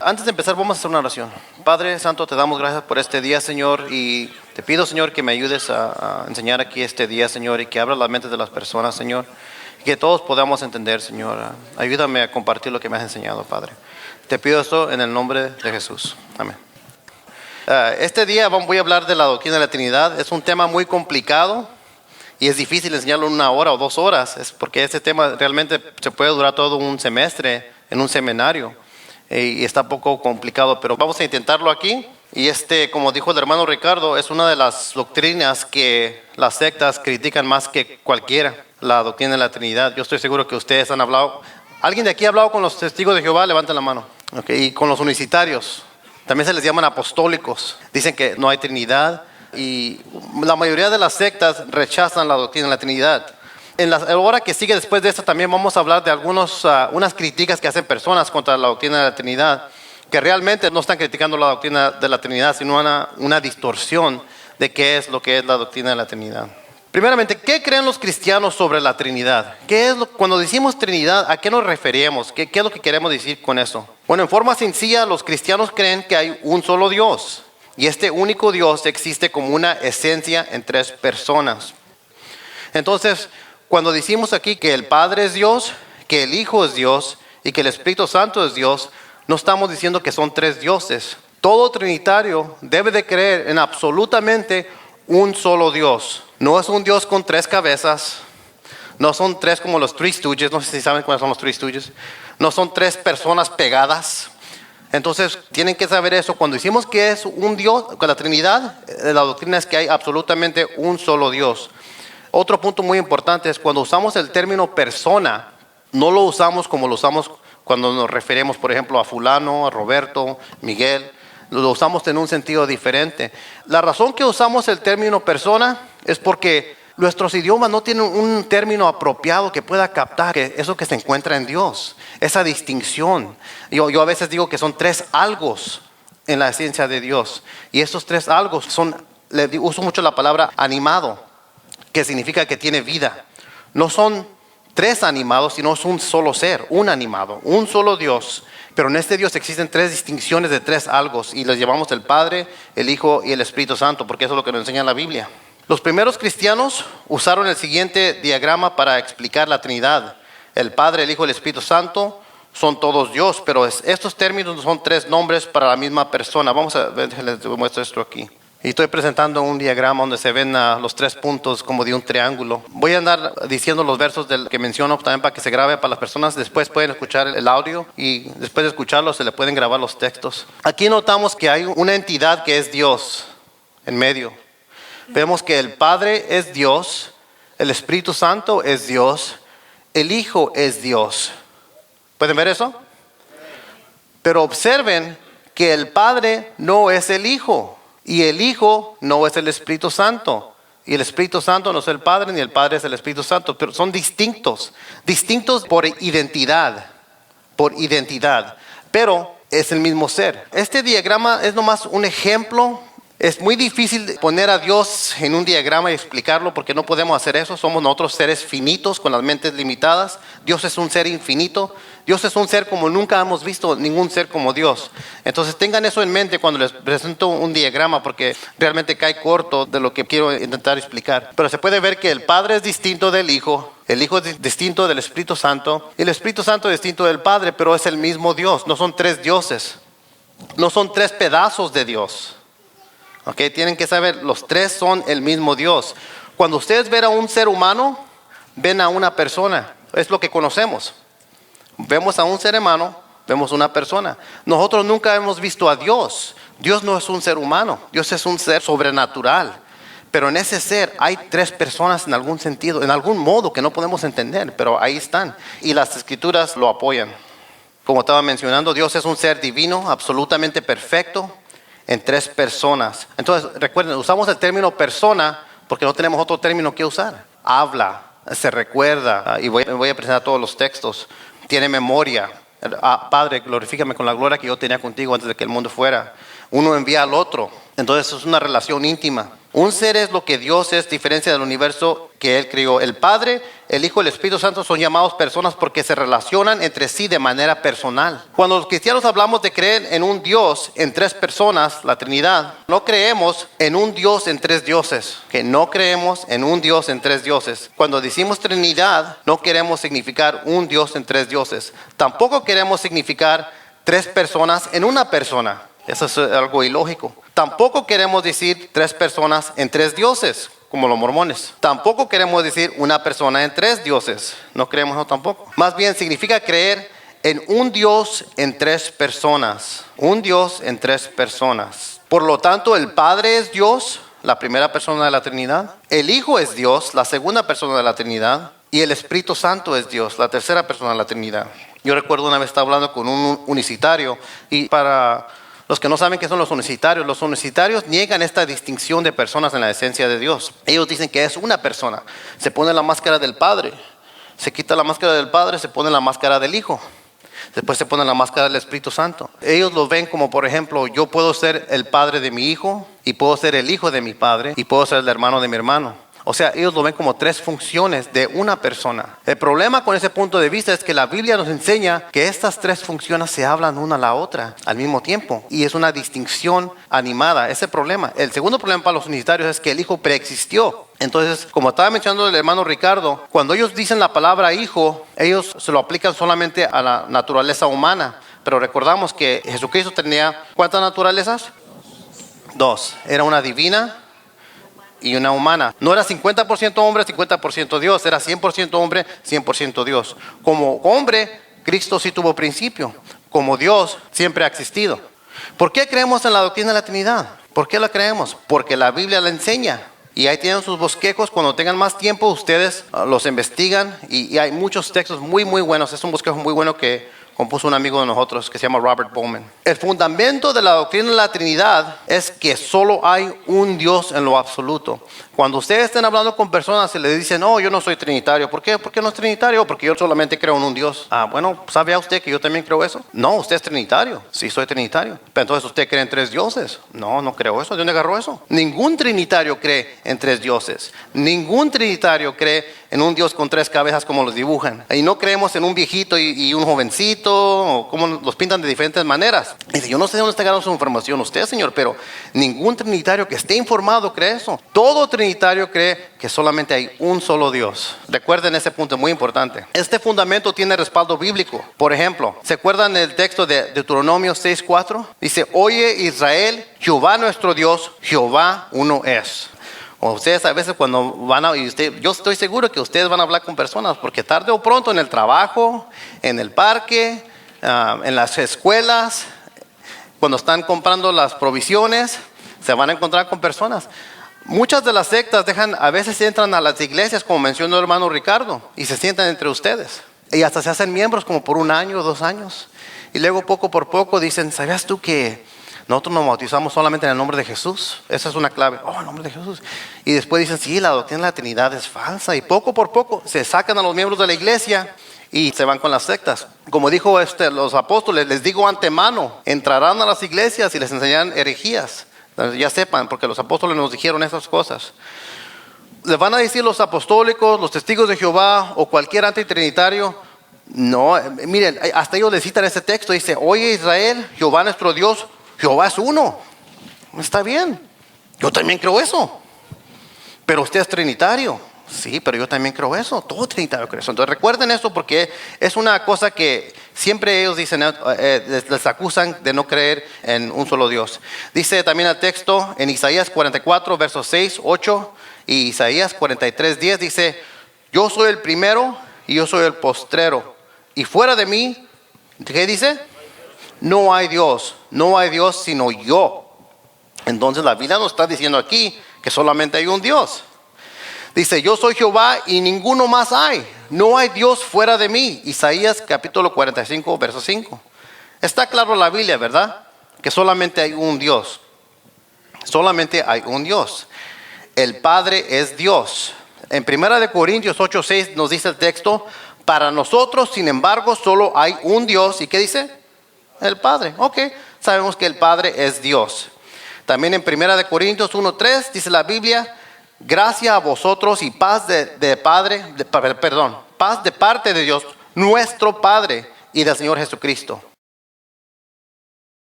Antes de empezar, vamos a hacer una oración. Padre Santo, te damos gracias por este día, Señor, y te pido, Señor, que me ayudes a enseñar aquí este día, Señor, y que abras las mentes de las personas, Señor, y que todos podamos entender, Señor. Ayúdame a compartir lo que me has enseñado, Padre. Te pido esto en el nombre de Jesús. Amén. Este día voy a hablar de la doctrina de la Trinidad. Es un tema muy complicado y es difícil enseñarlo en 1 hora o 2 horas. Es porque este tema realmente se puede durar todo un semestre en un seminario. Y está un poco complicado, pero vamos a intentarlo aquí. Y como dijo el hermano Ricardo, es una de las doctrinas que las sectas critican más que cualquiera, la doctrina de la Trinidad. Yo estoy seguro que ustedes han hablado. ¿Alguien de aquí ha hablado con los testigos de Jehová? Levanten la mano. Okay. Y con los unicitarios. También se les llaman apostólicos. Dicen que no hay Trinidad. Y la mayoría de las sectas rechazan la doctrina de la Trinidad. En la hora que sigue después de esto también vamos a hablar de unas críticas que hacen personas contra la doctrina de la Trinidad, que realmente no están criticando la doctrina de la Trinidad, sino una distorsión de qué es lo que es la doctrina de la Trinidad. Primeramente, ¿qué creen los cristianos sobre la Trinidad? Cuando decimos Trinidad, ¿a qué nos referimos? ¿Qué es lo que queremos decir con eso? Bueno, en forma sencilla, los cristianos creen que hay un solo Dios, y este único Dios existe como una esencia en 3 personas. Entonces, cuando decimos aquí que el Padre es Dios, que el Hijo es Dios y que el Espíritu Santo es Dios, no estamos diciendo que son 3 dioses. Todo trinitario debe de creer en absolutamente un solo Dios. No es un Dios con 3 cabezas. No son 3 como los Three Stooges. No sé si saben cuáles son los Three Stooges. No son 3 personas pegadas. Entonces tienen que saber eso. Cuando decimos que es un Dios, con la Trinidad, la doctrina es que hay absolutamente un solo Dios. Otro punto muy importante es cuando usamos el término persona, no lo usamos como lo usamos cuando nos referimos, por ejemplo, a fulano, a Roberto, Miguel. Lo usamos en un sentido diferente. La razón que usamos el término persona es porque nuestros idiomas no tienen un término apropiado que pueda captar eso que se encuentra en Dios, esa distinción. Yo a veces digo que son 3 algos en la esencia de Dios. Y esos 3 algos uso mucho la palabra animado, que significa que tiene vida. No son 3 animados, sino es un solo ser, un animado, un solo Dios. Pero en este Dios existen 3 distinciones de 3 algos y les llamamos el Padre, el Hijo y el Espíritu Santo, porque eso es lo que nos enseña la Biblia. Los primeros cristianos usaron el siguiente diagrama para explicar la Trinidad. El Padre, el Hijo y el Espíritu Santo son todos Dios, pero estos términos son 3 nombres para la misma persona. Vamos a ver, les muestro esto aquí. Y estoy presentando un diagrama donde se ven los 3 puntos como de un triángulo. Voy a andar diciendo los versos que menciono también para que se grabe para las personas. Después pueden escuchar el audio y después de escucharlo se le pueden grabar los textos. Aquí notamos que hay una entidad que es Dios en medio. Vemos que el Padre es Dios, el Espíritu Santo es Dios, el Hijo es Dios. ¿Pueden ver eso? Pero observen que el Padre no es el Hijo. Y el Hijo no es el Espíritu Santo. Y el Espíritu Santo no es el Padre, ni el Padre es el Espíritu Santo. Pero son distintos. Distintos por identidad. Por identidad. Pero es el mismo ser. Este diagrama es nomás un ejemplo. Es muy difícil poner a Dios en un diagrama y explicarlo porque no podemos hacer eso. Somos nosotros seres finitos con las mentes limitadas. Dios es un ser infinito. Dios es un ser como nunca hemos visto ningún ser como Dios. Entonces tengan eso en mente cuando les presento un diagrama porque realmente cae corto de lo que quiero intentar explicar. Pero se puede ver que el Padre es distinto del Hijo. El Hijo es distinto del Espíritu Santo. Y el Espíritu Santo es distinto del Padre, pero es el mismo Dios. No son 3 dioses. No son 3 pedazos de Dios. Okay, tienen que saber, los 3 son el mismo Dios. Cuando ustedes ven a un ser humano, ven a una persona. Es lo que conocemos. Vemos a un ser humano, vemos una persona. Nosotros nunca hemos visto a Dios. Dios no es un ser humano. Dios es un ser sobrenatural. Pero en ese ser hay 3 personas en algún sentido, en algún modo que no podemos entender. Pero ahí están. Y las escrituras lo apoyan. Como estaba mencionando, Dios es un ser divino, absolutamente perfecto, en 3 personas. Entonces, recuerden, usamos el término persona porque no tenemos otro término que usar. Habla, se recuerda, y voy a presentar todos los textos. Tiene memoria. Padre, glorifícame con la gloria que yo tenía contigo antes de que el mundo fuera. Uno envía al otro. Entonces, es una relación íntima. Un ser es lo que Dios es, diferencia del universo que Él creó. El Padre, el Hijo y el Espíritu Santo son llamados personas porque se relacionan entre sí de manera personal. Cuando los cristianos hablamos de creer en un Dios en tres personas, la Trinidad, no creemos en un Dios en tres dioses. Que no creemos en un Dios en tres dioses. Cuando decimos Trinidad, no queremos significar un Dios en tres dioses. Tampoco queremos significar tres personas en una persona. Eso es algo ilógico. Tampoco queremos decir tres personas en tres dioses, como los mormones. Tampoco queremos decir una persona en tres dioses. No creemos eso tampoco. Más bien significa creer en un Dios en tres personas. Un Dios en tres personas. Por lo tanto, el Padre es Dios, la primera persona de la Trinidad. El Hijo es Dios, la segunda persona de la Trinidad. Y el Espíritu Santo es Dios, la tercera persona de la Trinidad. Yo recuerdo una vez estaba hablando con un unicitario y para los que no saben qué son los unicitarios niegan esta distinción de personas en la esencia de Dios. Ellos dicen que es una persona. Se pone la máscara del Padre, se quita la máscara del Padre, se pone la máscara del Hijo. Después se pone la máscara del Espíritu Santo. Ellos lo ven como, por ejemplo, yo puedo ser el padre de mi hijo, y puedo ser el hijo de mi padre, y puedo ser el hermano de mi hermano. O sea, ellos lo ven como tres funciones de una persona. El problema con ese punto de vista es que la Biblia nos enseña que estas tres funciones se hablan una a la otra al mismo tiempo. Y es una distinción animada. Ese problema. El segundo problema para los unicitarios es que el Hijo preexistió. Entonces, como estaba mencionando el hermano Ricardo, cuando ellos dicen la palabra hijo, ellos se lo aplican solamente a la naturaleza humana. Pero recordamos que Jesucristo tenía ¿cuántas naturalezas? Dos. Era una divina y una humana. No era 50% hombre, 50% Dios. Era 100% hombre, 100% Dios. Como hombre, Cristo sí tuvo principio. Como Dios, siempre ha existido. ¿Por qué creemos en la doctrina de la Trinidad? ¿Por qué la creemos? Porque la Biblia la enseña. Y ahí tienen sus bosquejos. Cuando tengan más tiempo, ustedes los investigan. Y hay muchos textos muy, muy buenos. Es un bosquejo muy bueno que compuso un amigo de nosotros que se llama Robert Bowman. El fundamento de la doctrina de la Trinidad es que solo hay un Dios en lo absoluto. Cuando ustedes estén hablando con personas y le dicen, no, yo no soy trinitario. ¿Por qué? ¿Por qué no es trinitario? Porque yo solamente creo en un Dios. Bueno, ¿sabe a usted que yo también creo eso? No, usted es trinitario. Sí, soy trinitario. Pero entonces usted cree en tres dioses. No, no creo eso. ¿De dónde agarró eso? Ningún trinitario cree en tres dioses. Ningún trinitario cree en un Dios con tres cabezas como los dibujan. Y no creemos en un viejito y un jovencito, o como los pintan de diferentes maneras. Dice, yo no sé de dónde está ganando su información usted, Señor, pero ningún trinitario que esté informado cree eso. Todo trinitario cree que solamente hay un solo Dios. Recuerden ese punto, muy importante. Este fundamento tiene respaldo bíblico. Por ejemplo, ¿se acuerdan del texto de Deuteronomio 6:4? Dice, oye Israel, Jehová nuestro Dios, Jehová uno es. O ustedes a veces cuando van a, yo estoy seguro que ustedes van a hablar con personas, porque tarde o pronto en el trabajo, en el parque, en las escuelas, cuando están comprando las provisiones, se van a encontrar con personas. Muchas de las sectas a veces entran a las iglesias, como mencionó el hermano Ricardo, y se sientan entre ustedes. Y hasta se hacen miembros como por 1 año o 2 años. Y luego poco por poco dicen, ¿sabías tú que nosotros nos bautizamos solamente en el nombre de Jesús? Esa es una clave. Oh, el nombre de Jesús. Y después dicen, sí, la doctrina de la Trinidad es falsa. Y poco por poco se sacan a los miembros de la iglesia y se van con las sectas. Como dijo los apóstoles, les digo antemano, entrarán a las iglesias y les enseñarán herejías. Ya sepan, porque los apóstoles nos dijeron esas cosas. Les van a decir los apostólicos, los testigos de Jehová o cualquier antitrinitario. No, miren, hasta ellos les citan ese texto. Dice, oye Israel, Jehová nuestro Dios, Jehová es uno. Está bien, yo también creo eso. Pero usted es trinitario. Sí, pero yo también creo eso. Todo trinitario cree eso. Entonces recuerden esto, porque es una cosa que siempre ellos dicen, les acusan de no creer en un solo Dios. Dice también el texto en Isaías 44, versos 6, 8 y Isaías 43, 10. Dice, yo soy el primero y yo soy el postrero. Y fuera de mí, ¿qué dice? No hay Dios sino yo. Entonces la Biblia nos está diciendo aquí que solamente hay un Dios. Dice, yo soy Jehová y ninguno más hay. No hay Dios fuera de mí. Isaías capítulo 45, verso 5. Está claro la Biblia, ¿verdad? Que solamente hay un Dios. Solamente hay un Dios. El Padre es Dios. En 1 Corintios 8, 6 nos dice el texto, para nosotros, sin embargo, solo hay un Dios. ¿Y qué dice? El Padre. Ok, sabemos que el Padre es Dios. También en 1 Corintios 1:3 dice la Biblia, gracia a vosotros y paz paz de parte de Dios, nuestro Padre, y del Señor Jesucristo.